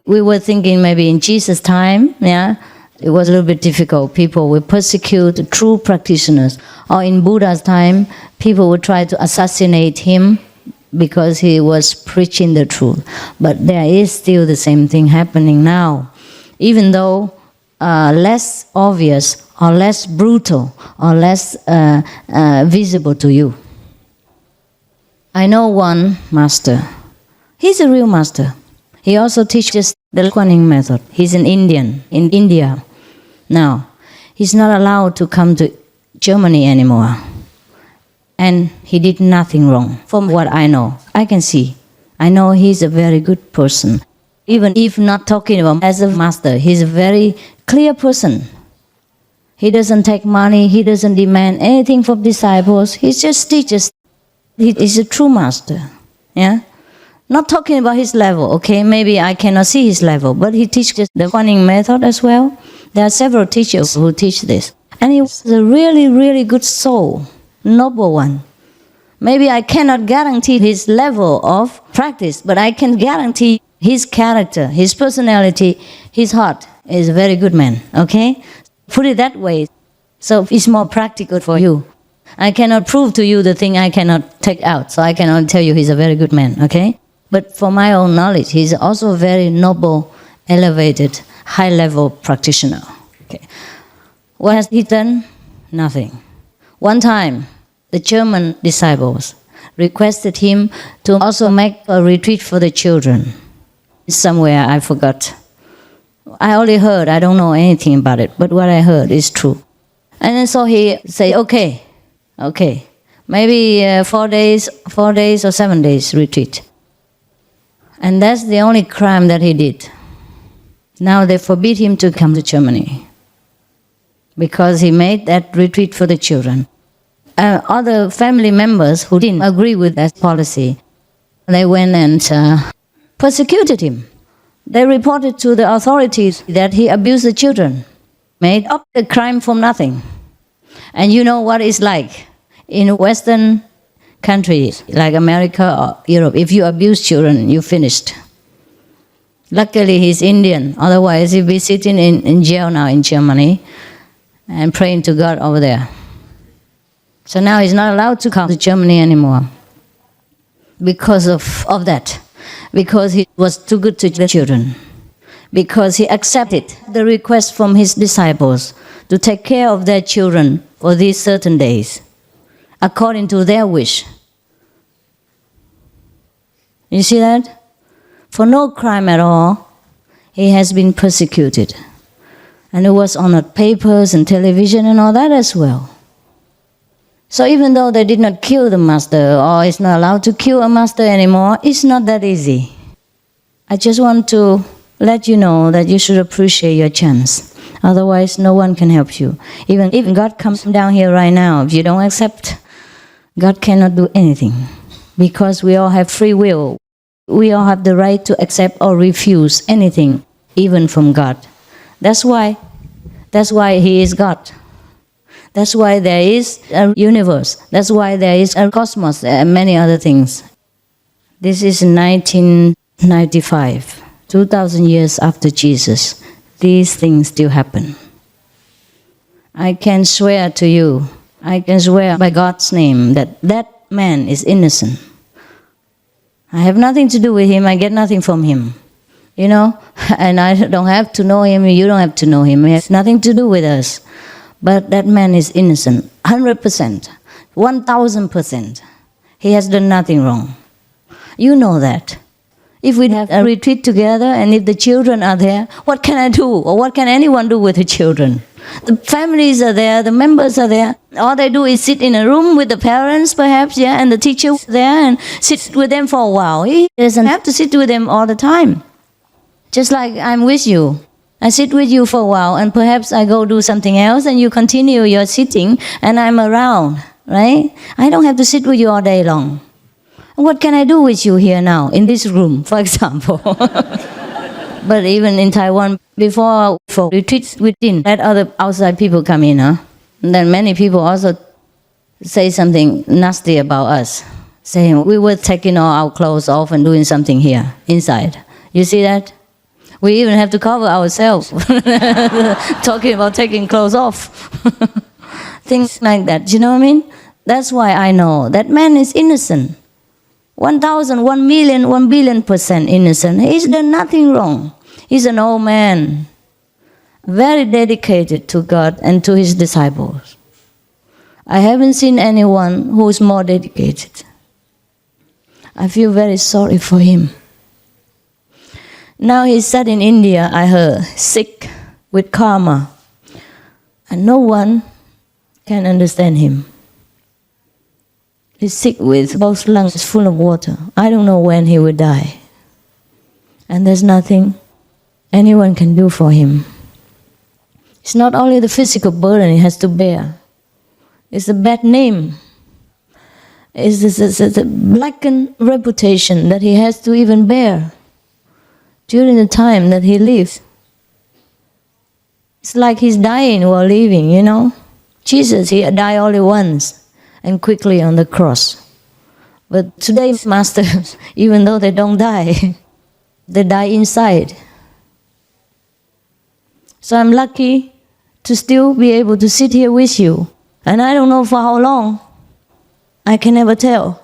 We were thinking maybe in Jesus' time, yeah, it was a little bit difficult. People would persecute true practitioners. Or in Buddha's time, people would try to assassinate him because he was preaching the truth. But there is still the same thing happening now. Even though less obvious or less brutal or less visible to you. I know one master. He's a real master. He also teaches the Kuan Yin method. He's an Indian, in India. Now, he's not allowed to come to Germany anymore. And he did nothing wrong, from what I know. I can see. I know he's a very good person. Even if not talking about him as a master, he's a very clear person. He doesn't take money, he doesn't demand anything from disciples. He just teaches. He is a true master. Yeah? Not talking about his level, okay? Maybe I cannot see his level, but he teaches the Kuan Yin method as well. There are several teachers who teach this. And he was a really, really good soul, noble one. Maybe I cannot guarantee his level of practice, but I can guarantee his character, his personality, his heart is a very good man, okay? Put it that way, so it's more practical for you. I cannot prove to you the thing I cannot take out, so I cannot tell you he's a very good man, okay? But for my own knowledge, he's also a very noble, elevated, high-level practitioner. Okay. What has he done? Nothing. One time, the German disciples requested him to also make a retreat for the children. Somewhere, I forgot. I only heard, I don't know anything about it, but what I heard is true. And then so he said, okay, maybe 4 days or 7 days retreat. And that's the only crime that he did. Now they forbid him to come to Germany because he made that retreat for the children. Other family members who didn't agree with that policy, they went and persecuted him. They reported to the authorities that he abused the children, made up the crime from nothing. And you know what it's like in Western countries like America or Europe. If you abuse children, you're finished. Luckily, he's Indian. Otherwise, he'd be sitting in jail now in Germany and praying to God over there. So now he's not allowed to come to Germany anymore because of that. Because he was too good to the children. Because he accepted the request from his disciples to take care of their children for these certain days, according to their wish. You see that? For no crime at all, he has been persecuted. And it was on the papers and television and all that as well. So even though they did not kill the master, or is not allowed to kill a master anymore, it's not that easy. I just want to let you know that you should appreciate your chance. Otherwise, no one can help you. Even if God comes down here right now, if you don't accept, God cannot do anything. Because we all have free will. We all have the right to accept or refuse anything, even from God. That's why He is God. That's why there is a universe. That's why there is a cosmos and many other things. This is 1995, 2,000 years after Jesus. These things still happen. I can swear to you, I can swear by God's name that that man is innocent. I have nothing to do with him, I get nothing from him. You know, and I don't have to know him, you don't have to know him. He has nothing to do with us. But that man is innocent, 100%, 1,000%. He has done nothing wrong. You know that. If we have a retreat together and if the children are there, what can I do? Or what can anyone do with the children? The families are there, the members are there. All they do is sit in a room with the parents perhaps, yeah, and the teacher there and sit with them for a while. He doesn't have to sit with them all the time. Just like I'm with you. I sit with you for a while and perhaps I go do something else and you continue your sitting and I'm around, right? I don't have to sit with you all day long. What can I do with you here now, in this room, for example? But even in Taiwan, for retreats within, let other outside people come in, huh? And then many people also say something nasty about us, saying we were taking all our clothes off and doing something here, inside. You see that? We even have to cover ourselves, talking about taking clothes off. Things like that, you know what I mean? That's why I know that man is innocent. 1,000, 1 million, 1 billion% innocent. He's done nothing wrong. He's an old man, very dedicated to God and to his disciples. I haven't seen anyone who's more dedicated. I feel very sorry for him. Now he's sat in India, I heard, sick with karma. And no one can understand him. He's sick with both lungs full of water. I don't know when he will die. And there's nothing anyone can do for him. It's not only the physical burden he has to bear. It's a bad name. It's the blackened reputation that he has to even bear during the time that he lives. It's like he's dying while living, you know. Jesus, he died only once and quickly on the cross. But today's masters, even though they don't die, they die inside. So I'm lucky to still be able to sit here with you. And I don't know for how long. I can never tell.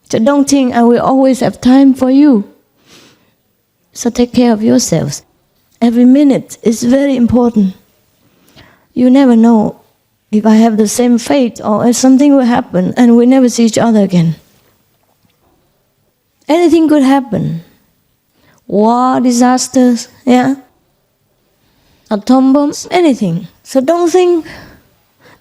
So don't think I will always have time for you. So take care of yourselves. Every minute is very important. You never know if I have the same fate or if something will happen and we never see each other again. Anything could happen. War, disasters, yeah? Atom bombs, anything. So don't think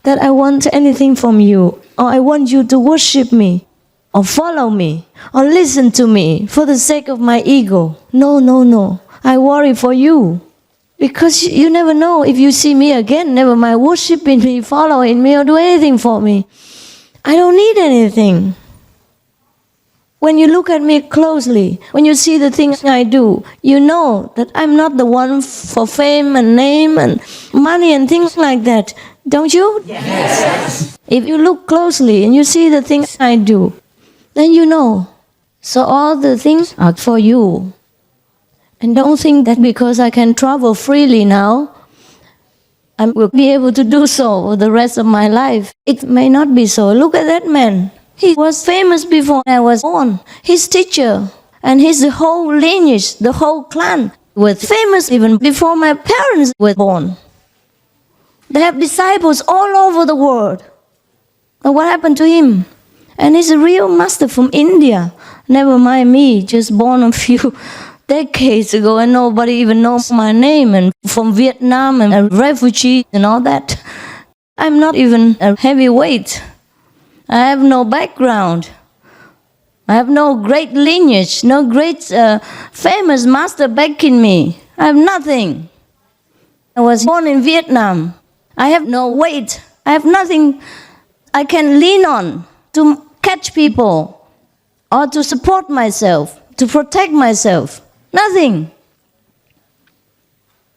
that I want anything from you or I want you to worship me or follow me or listen to me for the sake of my ego. No, no, no. I worry for you. Because you never know if you see me again, never mind worshiping me, following me, or do anything for me. I don't need anything. When you look at me closely, when you see the things I do, you know that I'm not the one for fame and name and money and things like that. Don't you? Yes. If you look closely and you see the things I do, then you know. So all the things are for you. And don't think that because I can travel freely now, I will be able to do so for the rest of my life. It may not be so. Look at that man. He was famous before I was born. His teacher and his whole lineage, the whole clan, were famous even before my parents were born. They have disciples all over the world. And what happened to him? And he's a real master from India. Never mind me, just born a few decades ago and nobody even knows my name, and from Vietnam and a refugee and all that. I'm not even a heavyweight. I have no background. I have no great lineage, no great famous master backing me. I have nothing. I was born in Vietnam. I have no weight. I have nothing I can lean on to catch people or to support myself, to protect myself. Nothing.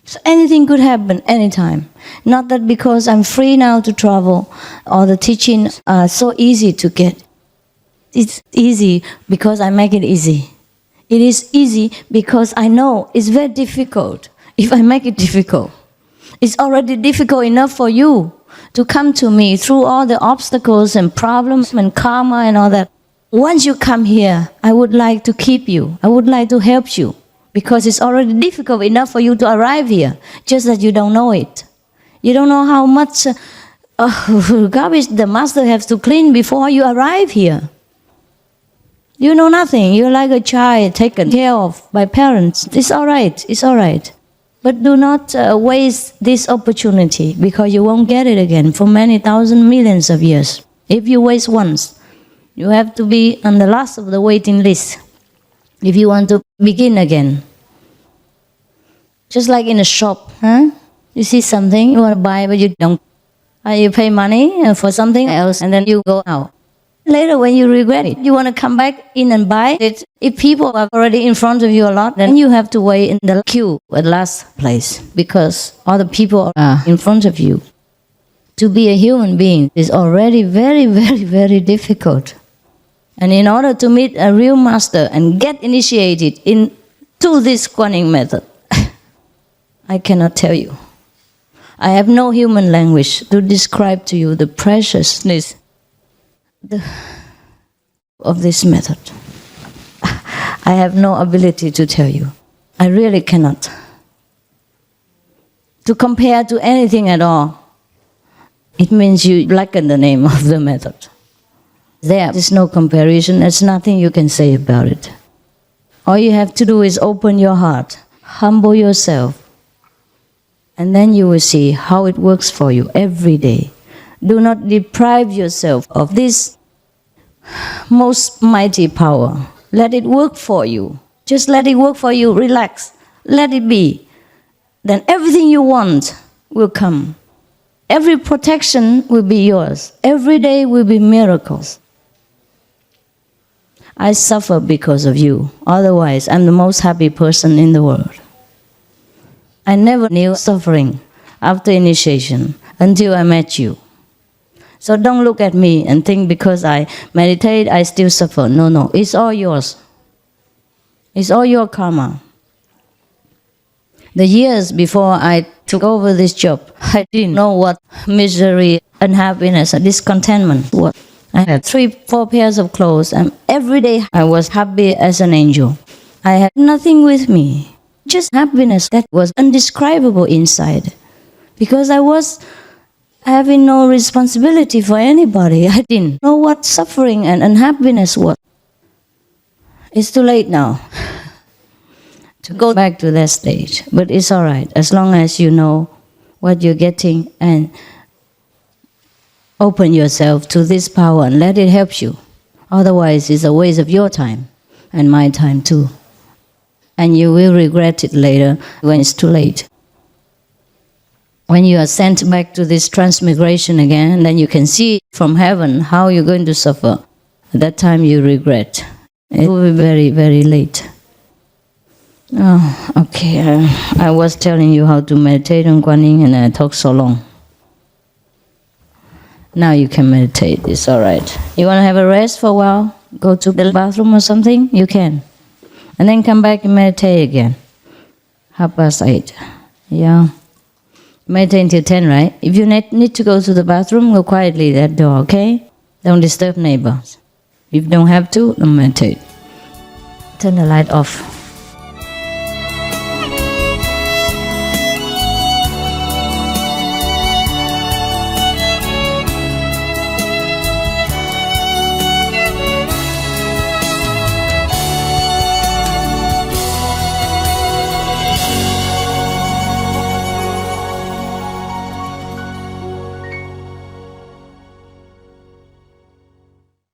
So anything could happen anytime. Not that because I'm free now to travel or the teaching are so easy to get. It's easy because I make it easy. It is easy because I know it's very difficult if I make it difficult. It's already difficult enough for you to come to me through all the obstacles and problems and karma and all that. Once you come here, I would like to keep you. I would like to help you. Because it's already difficult enough for you to arrive here, just that you don't know it. You don't know how much garbage the master has to clean before you arrive here. You know nothing. You're like a child taken care of by parents. It's all right. It's all right. But do not waste this opportunity because you won't get it again for many thousand millions of years. If you waste once, you have to be on the last of the waiting list. If you want to begin again. Just like in a shop, huh? You see something you want to buy, but you don't. You pay money for something else, and then you go out. Later, when you regret it, you want to come back in and buy it. If people are already in front of you a lot, then you have to wait in the queue at last place because other people are in front of you. To be a human being is already very, very, very difficult. And in order to meet a real master and get initiated into this Quán method, I cannot tell you. I have no human language to describe to you the preciousness of this method. I have no ability to tell you. I really cannot. To compare to anything at all, it means you blacken the name of the method. There is no comparison. There's nothing you can say about it. All you have to do is open your heart, humble yourself, and then you will see how it works for you every day. Do not deprive yourself of this most mighty power. Let it work for you. Just let it work for you. Relax. Let it be. Then everything you want will come. Every protection will be yours. Every day will be miracles. I suffer because of you. Otherwise, I'm the most happy person in the world. I never knew suffering after initiation until I met you. So don't look at me and think because I meditate, I still suffer. No, it's all yours. It's all your karma. The years before I took over this job, I didn't know what misery, unhappiness, and discontentment was. I had 3-4 pairs of clothes, and every day I was happy as an angel. I had nothing with me, just happiness that was indescribable inside. Because I was having no responsibility for anybody. I didn't know what suffering and unhappiness was. It's too late now to go back to that stage. But it's all right, as long as you know what you're getting and open yourself to this power and let it help you. Otherwise, it's a waste of your time and my time too. And you will regret it later when it's too late. When you are sent back to this transmigration again, then you can see from heaven how you're going to suffer. At that time you regret. It will be very, very late. Oh, okay. I was telling you how to meditate on Quán Yin and I talked so long. Now you can meditate. It's all right. You want to have a rest for a while? Go to the bathroom or something? You can. And then come back and meditate again. 8:30. Yeah. Meditate until 10, right? If you need to go to the bathroom, go quietly that door, okay? Don't disturb neighbors. If you don't have to, don't meditate. Turn the light off.